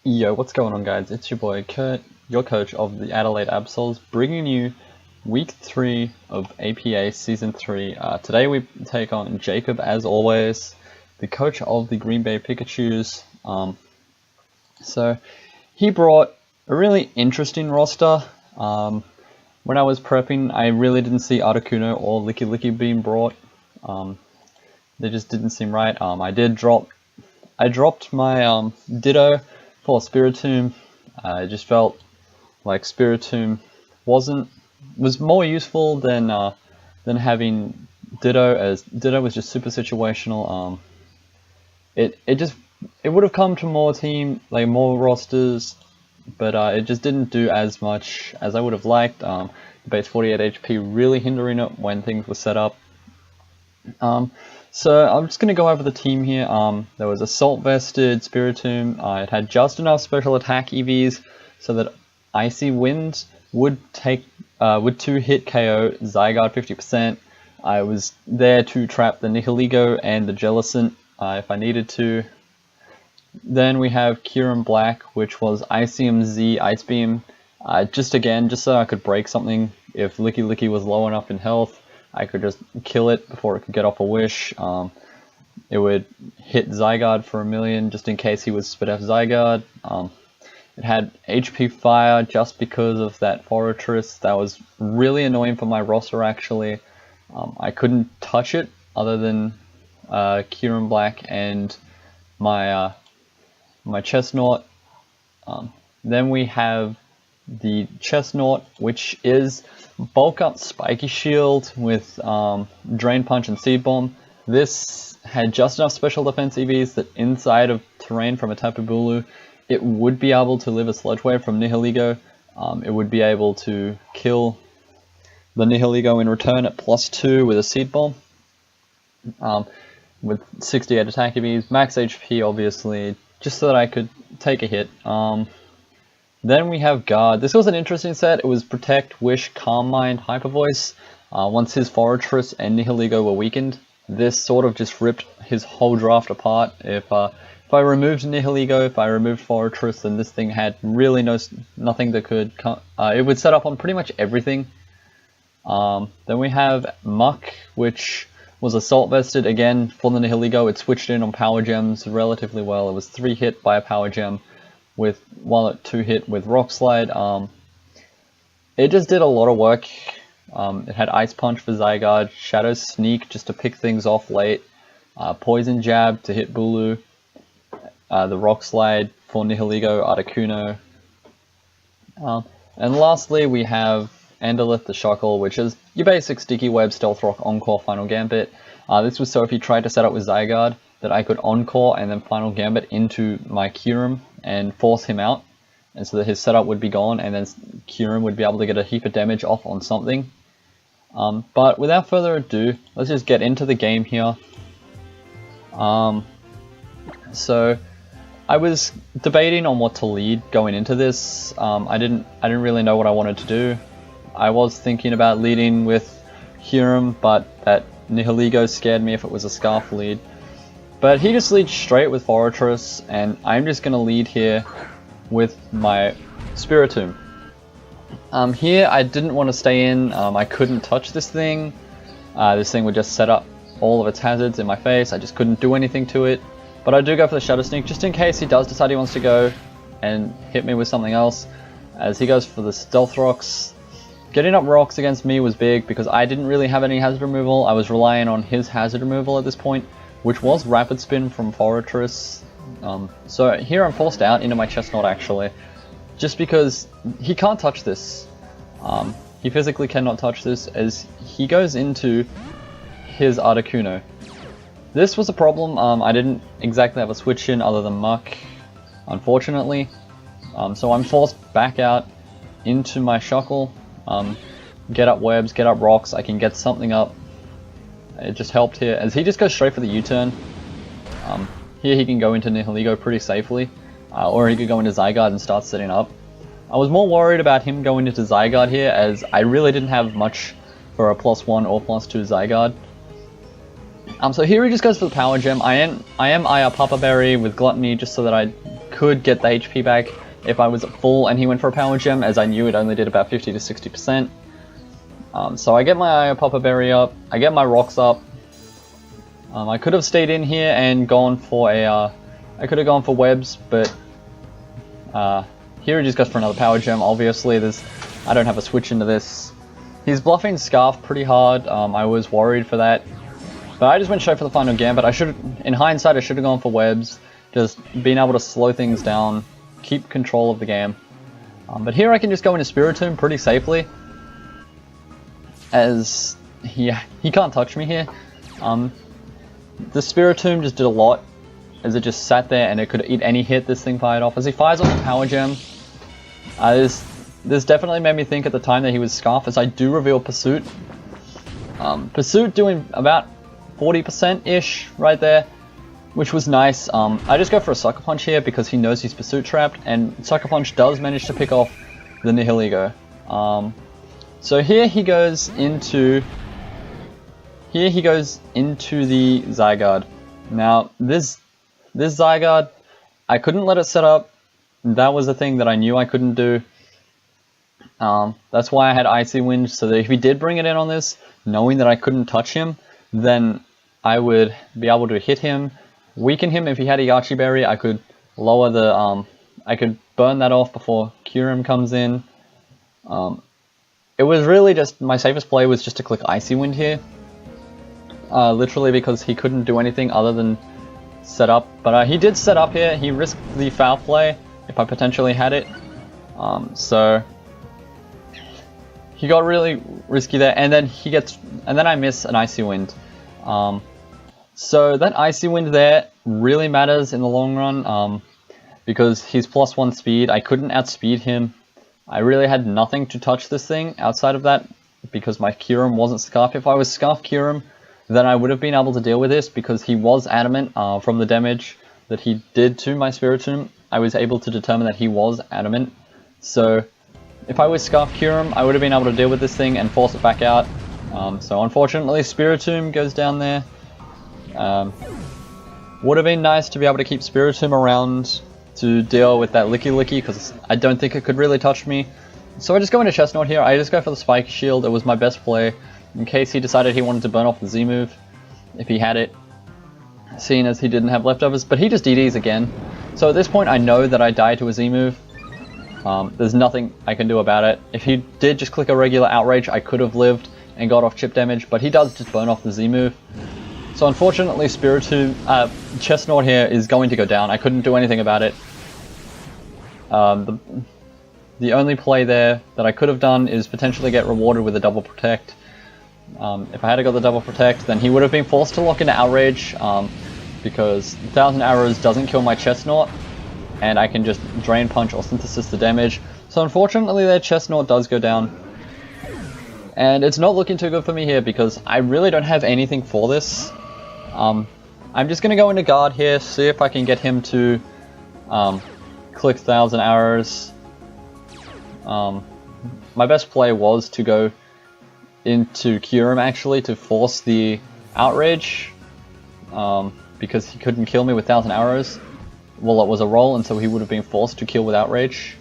Yo, what's going on, guys? It's your boy Kurt, your coach of the Adelaide Absols, bringing you week 3 of APA season 3. Today we take on JaCubAsAlways, the coach of the Green Bay Pikachus. So he brought a really interesting roster. When I was prepping, I really didn't see Articuno or Licky being brought. They just didn't seem right. I dropped my Ditto for Spiritomb. I just felt like Spiritomb was more useful than having Ditto, as Ditto was just super situational. It would have come to more rosters, but it just didn't do as much as I would have liked. The base 48 HP really hindering it when things were set up. So I'm just going to go over the team here. There was Assault Vested Spiritomb. It had just enough special attack EVs so that Icy Winds would 2-hit KO Zygarde 50%. I was there to trap the Nihilego and the Jellicent if I needed to. Then we have Kyurem Black, which was Icium Z Ice Beam. Just so I could break something. If Licky was low enough in health, I could just kill it before it could get off a wish. It would hit Zygarde for 1,000,000 just in case he was Spit F Zygarde. It had HP Fire just because of that Fortress. That was really annoying for my roster actually. I couldn't touch it other than Kyurem Black and my Chestnut. Then we have the Chestnut, which is Bulk Up Spiky Shield with Drain Punch and Seed Bomb. This had just enough special defense EVs that inside of terrain from a Tapu Bulu, it would be able to live a Sludge Wave from Nihilego. It would be able to kill the Nihilego in return at +2 with a Seed Bomb. With 68 attack EVs, max HP obviously, just so that I could take a hit. Then we have Guard. This was an interesting set. It was Protect, Wish, Calm Mind, Hyper Voice. Once his Fortress and Nihilego were weakened, this sort of just ripped his whole draft apart. If I removed Nihilego, if I removed Fortress, then this thing had really nothing that could... it would set up on pretty much everything. Then we have Muck, which was Assault Vested. Again, for the Nihilego, it switched in on Power Gems relatively well. It was 3-hit by a Power Gem, while at 2-hit with Rock Slide. It just did a lot of work. It had Ice Punch for Zygarde, Shadow Sneak just to pick things off late, Poison Jab to hit Bulu, the Rock Slide for Nihilego, Articuno. And lastly we have Andalith the Shuckle, which is your basic Sticky Web, Stealth Rock, Encore, Final Gambit. This was so if you tried to set up with Zygarde, that I could Encore and then Final Gambit into my Kyurem and force him out, and so that his setup would be gone, and then Kyurem would be able to get a heap of damage off on something. But without further ado, let's just get into the game here. So I was debating on what to lead going into this. I didn't really know what I wanted to do. I was thinking about leading with Kyurem, but that Nihilego scared me if it was a Scarf lead. But he just leads straight with Fortress, and I'm just going to lead here with my Spiritomb. Here I didn't want to stay in. I couldn't touch this thing. This thing would just set up all of its hazards in my face. I just couldn't do anything to it. But I do go for the Shadow Sneak just in case he does decide he wants to go and hit me with something else, as he goes for the Stealth Rocks. Getting up rocks against me was big because I didn't really have any hazard removal. I was relying on his hazard removal at this point, which was Rapid Spin from Fortress. So here I'm forced out into my Chestnut actually, just because he can't touch this. He physically cannot touch this as he goes into his Articuno. This was a problem. I didn't exactly have a switch in other than Muck, unfortunately. So I'm forced back out into my Shuckle. Get up webs, get up rocks, I can get something up. It just helped here, as he just goes straight for the U-turn. Here he can go into Nihilego pretty safely, or he could go into Zygarde and start setting up. I was more worried about him going into Zygarde here, as I really didn't have much for a +1 or +2 Zygarde. So here he just goes for the Power Gem. I am IR Papa Berry with Gluttony just so that I could get the HP back if I was at full and he went for a power gem, as I knew it only did about 50 to 60%. So I get my Io Popper Berry up, I get my rocks up. I could have stayed in here and gone for a, I could have gone for webs, but here he just goes for another power gem. Obviously, I don't have a switch into this. He's bluffing Scarf pretty hard. I was worried for that, but I just went straight for the final gambit. In hindsight, I should have gone for webs, just being able to slow things down, keep control of the game. But here I can just go into Spiritomb pretty safely, as he can't touch me here. The Spiritomb just did a lot, as it just sat there and it could eat any hit this thing fired off. As he fires off the power gem, this definitely made me think at the time that he was Scarf, as I do reveal Pursuit. Pursuit doing about 40%-ish right there, which was nice. I just go for a Sucker Punch here because he knows he's Pursuit trapped, and Sucker Punch does manage to pick off the Nihilego. So here he goes into the Zygarde. Now this Zygarde, I couldn't let it set up. That was a thing that I knew I couldn't do. That's why I had Icy Wind, so that if he did bring it in on this, knowing that I couldn't touch him, then I would be able to hit him, weaken him. If he had a Yachi Berry, I could lower the, I could burn that off before Kyurem comes in. It was really just, my safest play was just to click Icy Wind here. Literally because he couldn't do anything other than set up. But he did set up here. He risked the foul play if I potentially had it. So he got really risky there, and then I miss an Icy Wind. So that Icy Wind there really matters in the long run, because he's +1 speed. I couldn't outspeed him. I really had nothing to touch this thing outside of that, because my Kyurem wasn't Scarf. If I was Scarf Kyurem, then I would have been able to deal with this, because he was adamant from the damage that he did to my Spiritomb. I was able to determine that he was adamant. So if I was Scarf Kyurem, I would have been able to deal with this thing and force it back out. So unfortunately, Spiritomb goes down there. Would have been nice to be able to keep Spiritomb around to deal with that Licky Licky, because I don't think it could really touch me. So I just go into Chestnut here. I just go for the Spike Shield. It was my best play, in case he decided he wanted to burn off the Z move, if he had it, seeing as he didn't have leftovers. But he just DDs again. So at this point I know that I die to a Z move. There's nothing I can do about it. If he did just click a regular Outrage, I could have lived and got off chip damage, but he does just burn off the Z move. So unfortunately Chestnut here is going to go down. I couldn't do anything about it. The only play there that I could have done is potentially get rewarded with a double protect. If I had got the double protect, then he would have been forced to lock into Outrage, because 1000 Arrows doesn't kill my Chestnut, and I can just Drain Punch or Synthesis the damage. So unfortunately their Chestnut does go down. And it's not looking too good for me here, because I really don't have anything for this. I'm just going to go into Guard here, see if I can get him to click 1000 Arrows. My best play was to go into Kyurem actually, to force the Outrage, because he couldn't kill me with 1000 Arrows. Well, it was a roll, and so he would have been forced to kill with Outrage.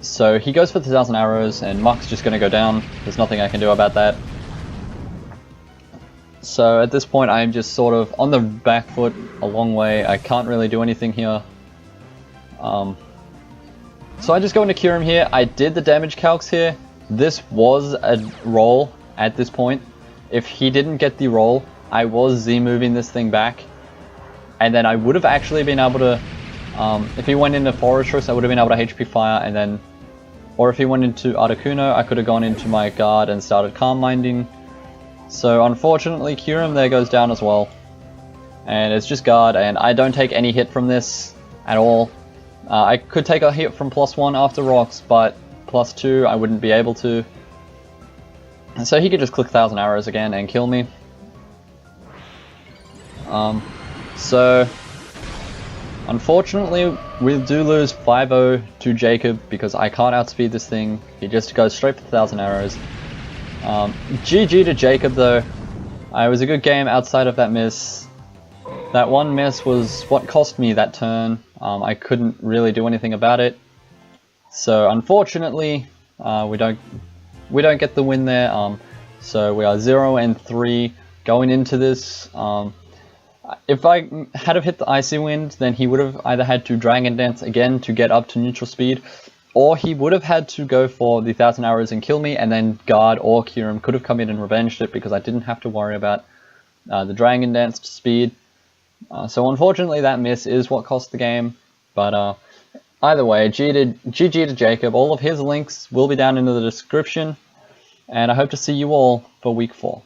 So he goes for the 1000 Arrows, and Muck's just going to go down. There's nothing I can do about that. So at this point I'm just sort of on the back foot a long way. I can't really do anything here. So I just go into Kyurem here. I did the damage calcs here. This was a roll at this point. If he didn't get the roll, I was Z-moving this thing back. And then I would have actually been able to, if he went into Forretress, I would have been able to HP Fire, and then, or if he went into Articuno, I could have gone into my Guard and started Calm Minding. So unfortunately Kyurem there goes down as well. And it's just Guard, and I don't take any hit from this at all. I could take a hit from +1 after Rocks, but +2 I wouldn't be able to. And so he could just click 1000 Arrows again and kill me. So unfortunately we do lose 5-0 to Jacob, because I can't outspeed this thing. He just goes straight for 1000 Arrows. GG to Jacob though. It was a good game outside of that miss. That one miss was what cost me that turn. I couldn't really do anything about it. So unfortunately, we don't get the win there. So we are 0-3 going into this. If I had have hit the Icy Wind, then he would have either had to Dragon Dance again to get up to neutral speed, or he would have had to go for the 1,000 Arrows and kill me, and then Guard or Kyurem could have come in and revenged it because I didn't have to worry about the Dragon Dance speed. So unfortunately that miss is what cost the game, but either way, GG to Jacob. All of his links will be down in the description, and I hope to see you all for week 4.